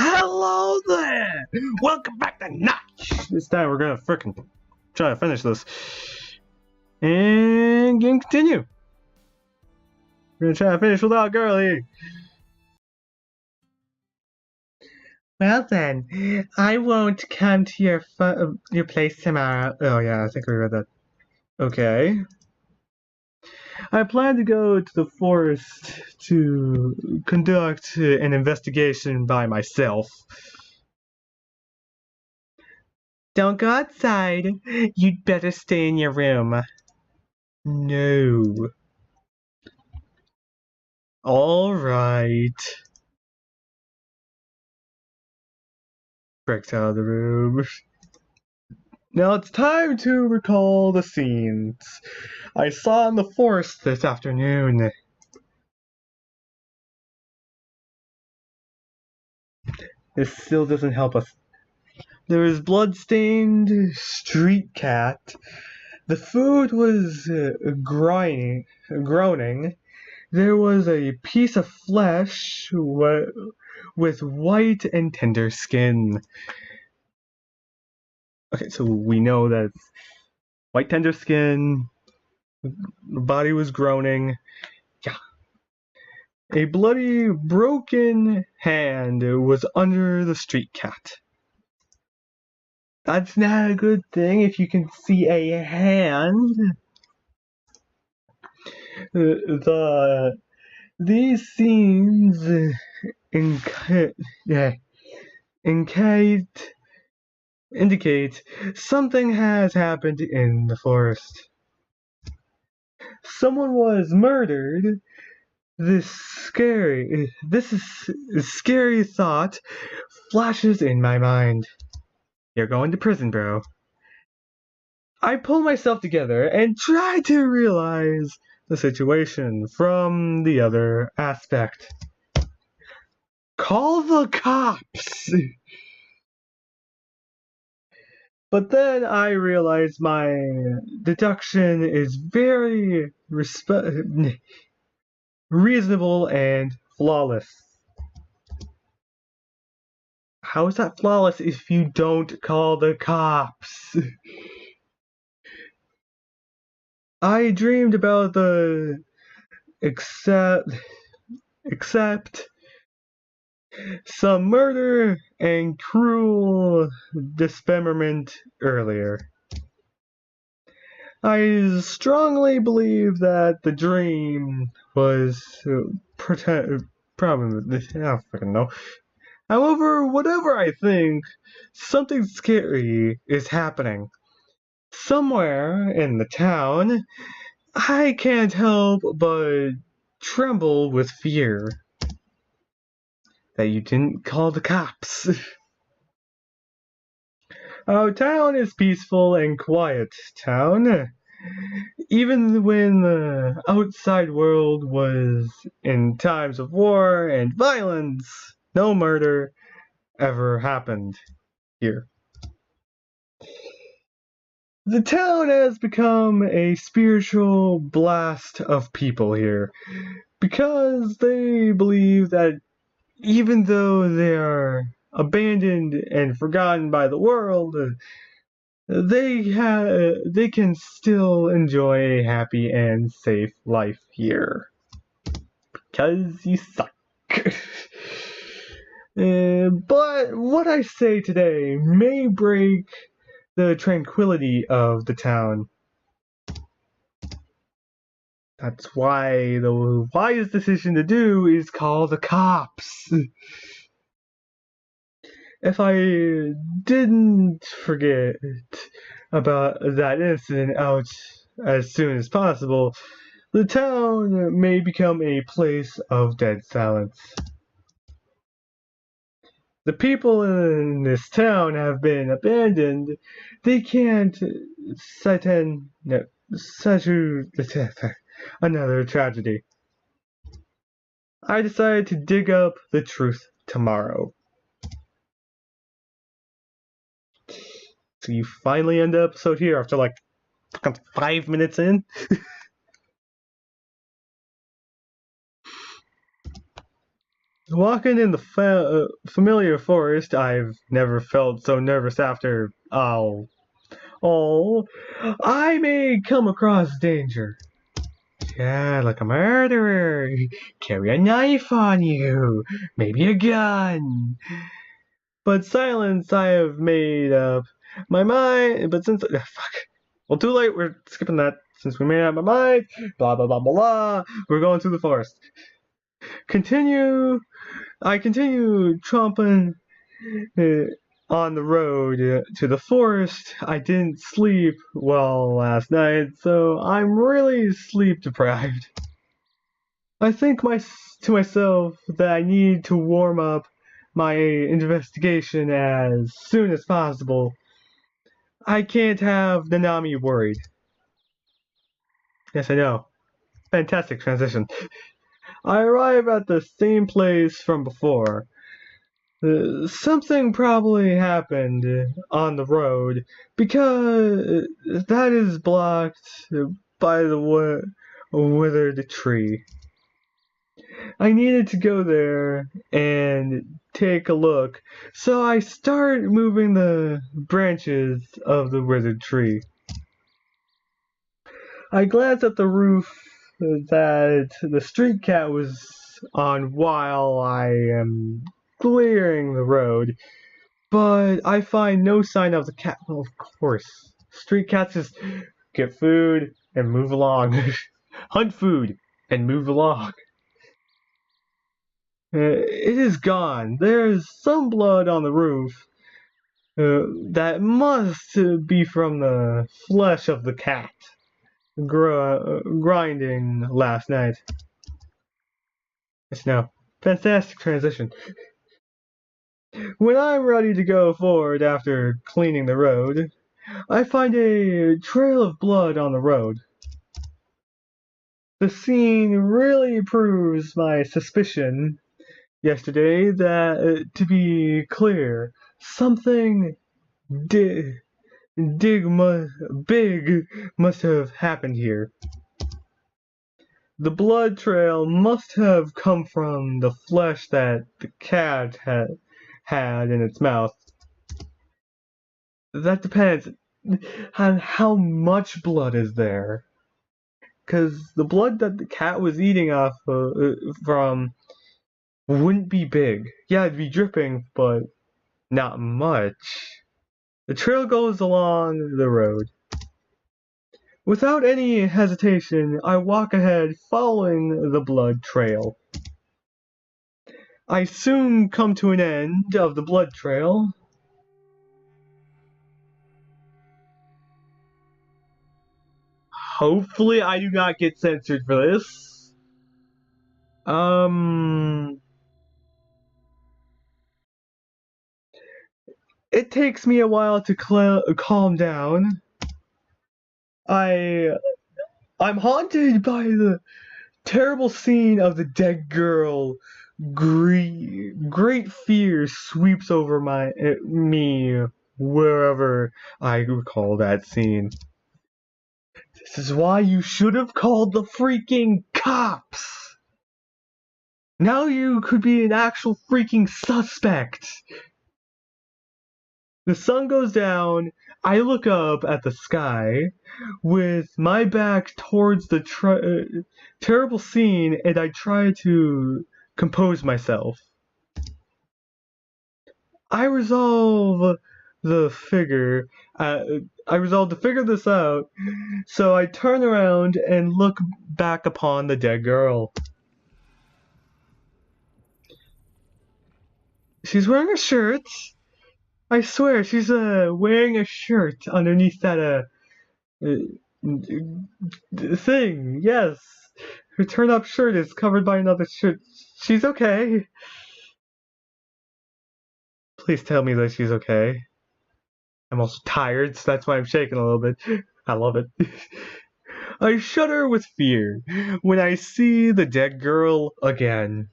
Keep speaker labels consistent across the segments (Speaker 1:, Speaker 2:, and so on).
Speaker 1: Hello there! Welcome back to Notch! This time we're gonna frickin' try to finish this. And continue. We're gonna try to finish without Girly. Well then, I won't come to your place tomorrow. Oh yeah, I think we read that. Okay. I plan to go to the forest to conduct an investigation by myself. Don't go outside. You'd better stay in your room. No. Alright. Breaks out of the room. Now it's time to recall the scenes I saw in the forest this afternoon. This still doesn't help us. There was blood-stained street cat. The food was groaning. There was a piece of flesh with white and tender skin. Okay, so we know that white tender skin, the body was groaning. Yeah. A bloody, broken hand was under the street cat. That's not a good thing if you can see a hand. These scenes indicate something has happened in the forest. Someone was murdered. This scary thought flashes in my mind. You're going to prison, bro. I pull myself together and try to realize the situation from the other aspect. Call the cops! But then I realize my deduction is very reasonable and flawless. How is that flawless if you don't call the cops? I dreamed about the except some murder and cruel dismemberment earlier. I strongly believe that the dream was problem. I don't fucking know. However, whatever I think, something scary is happening. Somewhere in the town, I can't help but tremble with fear that you didn't call the cops. Our town is peaceful and quiet town. Even when the outside world was in times of war and violence, no murder ever happened here. The town has become a spiritual blast of people here because they believe that even though they are abandoned and forgotten by the world, they can still enjoy a happy and safe life here. Because you suck. But what I say today may break the tranquility of the town. That's why the wise decision to do is call the cops. If I didn't forget about that incident out as soon as possible, the town may become a place of dead silence. The people in this town have been abandoned. They can't another tragedy. I decided to dig up the truth tomorrow. So you finally end the episode here after like 5 minutes in. Walking in the familiar forest, I've never felt so nervous after. Oh, I may come across danger. Yeah, like a murderer. Carry a knife on you. Maybe a gun. But silence, I have made up my mind. But since fuck, well, too late. We're skipping that. Since we made up my mind, blah blah blah blah blah. We're going through the forest. Continue. I continue tromping uh, on the road to the forest. I didn't sleep well last night, so I'm really sleep deprived. I think to myself that I need to warm up my investigation as soon as possible. I can't have Nanami worried. Yes, I know. Fantastic transition. I arrive at the same place from before. Something probably happened on the road because that is blocked by the withered tree. I needed to go there and take a look, so I start moving the branches of the withered tree. I glance at the roof that the street cat was on while I am clearing the road, but I find no sign of the cat. Well, of course. Street cats just get food and move along. Hunt food and move along. It is gone. There's some blood on the roof that must be from the flesh of the cat grinding last night. It's now fantastic transition. When I'm ready to go forward after cleaning the road, I find a trail of blood on the road. The scene really proves my suspicion yesterday that, to be clear, something di- big must have happened here. The blood trail must have come from the flesh that the cat had in its mouth. That depends on how much blood is there. Because the blood that the cat was eating off from wouldn't be big. Yeah, it'd be dripping, but not much. The trail goes along the road. Without any hesitation, I walk ahead following the blood trail. I soon come to an end of the blood trail. Hopefully I do not get censored for this. It takes me a while to calm down. I I'm haunted by the terrible scene of the dead girl. Great fear sweeps over me wherever I recall that scene. This is why you should have called the freaking cops. Now you could be an actual freaking suspect. The sun goes down. I look up at the sky with my back towards the terrible scene, and I try to compose myself. I resolve the figure. I resolve to figure this out, so I turn around and look back upon the dead girl. She's wearing a shirt. I swear, she's wearing a shirt underneath that thing. Yes, her turn-up shirt is covered by another shirt. She's okay. Please tell me that she's okay. I'm also tired, so that's why I'm shaking a little bit. I love it. I shudder with fear when I see the dead girl again.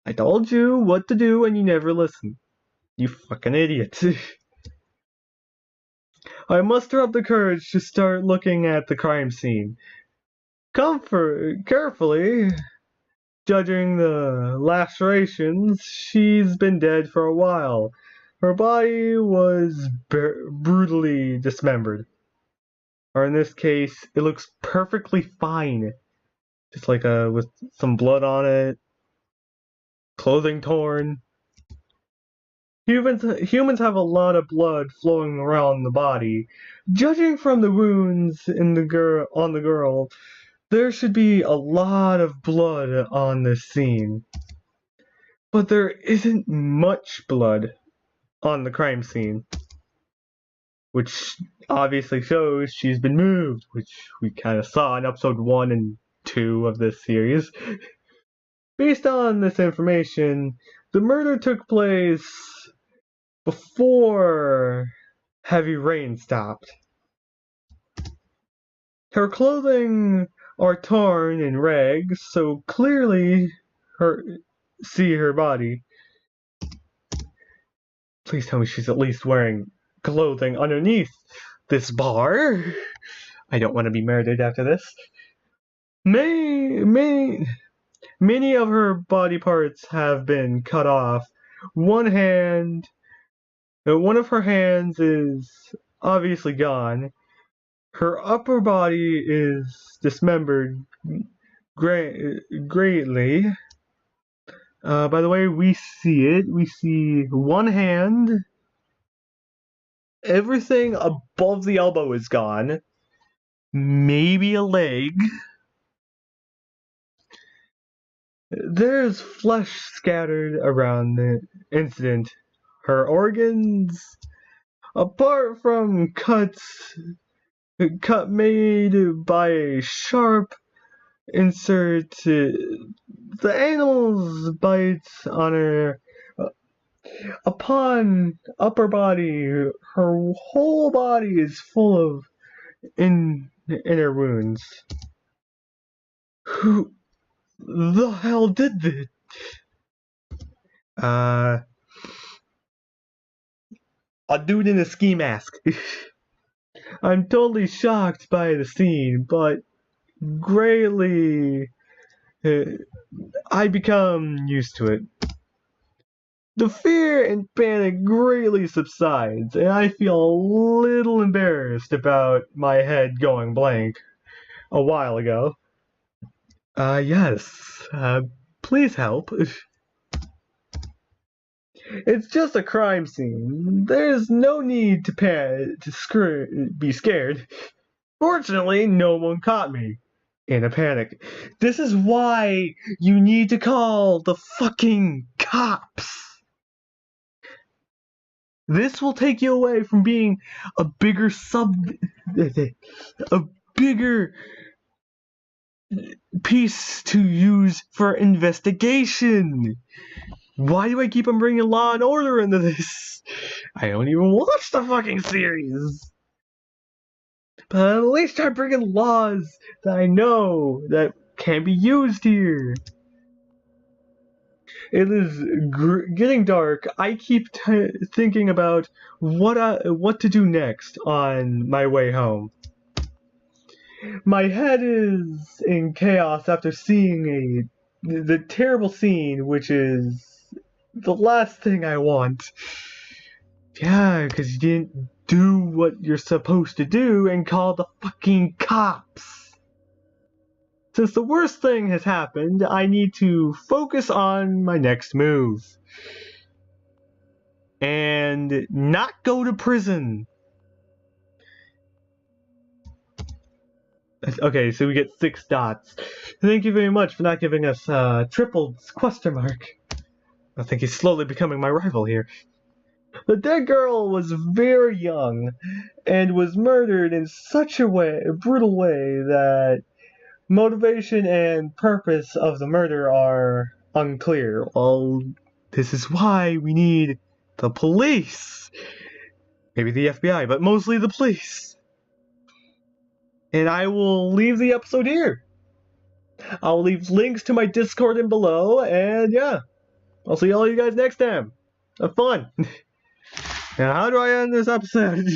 Speaker 1: I told you what to do and you never listen. You fucking idiot. I muster up the courage to start looking at the crime scene. Carefully. Judging the lacerations, she's been dead for a while. Her body was brutally dismembered. Or in this case, it looks perfectly fine. Just like with some blood on it, clothing torn. Humans have a lot of blood flowing around the body. Judging from the wounds on the girl, there should be a lot of blood on this scene. But there isn't much blood on the crime scene, which obviously shows she's been moved, which we kind of saw in episode 1 and 2 of this series. Based on this information, the murder took place before heavy rain stopped. Her clothing are torn in rags, so clearly see her body. Please tell me she's at least wearing clothing underneath this bar. I don't want to be murdered after this. Many of her body parts have been cut off. One of her hands is obviously gone. Her upper body is dismembered greatly. By the way, we see it. We see one hand. Everything above the elbow is gone. Maybe a leg. There's flesh scattered around the incident. Her organs, apart from cut made by a sharp insert, the animal's bites on her upon upper body. Her whole body is full of inner wounds. Who the hell did this? A dude in a ski mask. I'm totally shocked by the scene, but greatly I become used to it. The fear and panic greatly subsides, and I feel a little embarrassed about my head going blank a while ago. Yes. Please help. It's just a crime scene. There's no need to be scared. Fortunately, no one caught me in a panic. This is why you need to call the fucking cops. This will take you away from being a bigger piece to use for investigation. Why do I keep on bringing Law and Order into this? I don't even watch the fucking series. But at least I'm bringing laws that I know that can be used here. It is getting dark. I keep thinking about what to do next on my way home. My head is in chaos after seeing the terrible scene, which is the last thing I want. Yeah, because you didn't do what you're supposed to do and call the fucking cops. Since the worst thing has happened, I need to focus on my next move. And not go to prison. Okay, so we get 6 dots. Thank you very much for not giving us triple question mark. I think he's slowly becoming my rival here. The dead girl was very young and was murdered in such a brutal way that motivation and purpose of the murder are unclear. Well, this is why we need the police. Maybe the FBI, but mostly the police. And I will leave the episode here. I'll leave links to my Discord in below, and yeah. I'll see all you guys next time. Have fun. Now, how do I end this episode?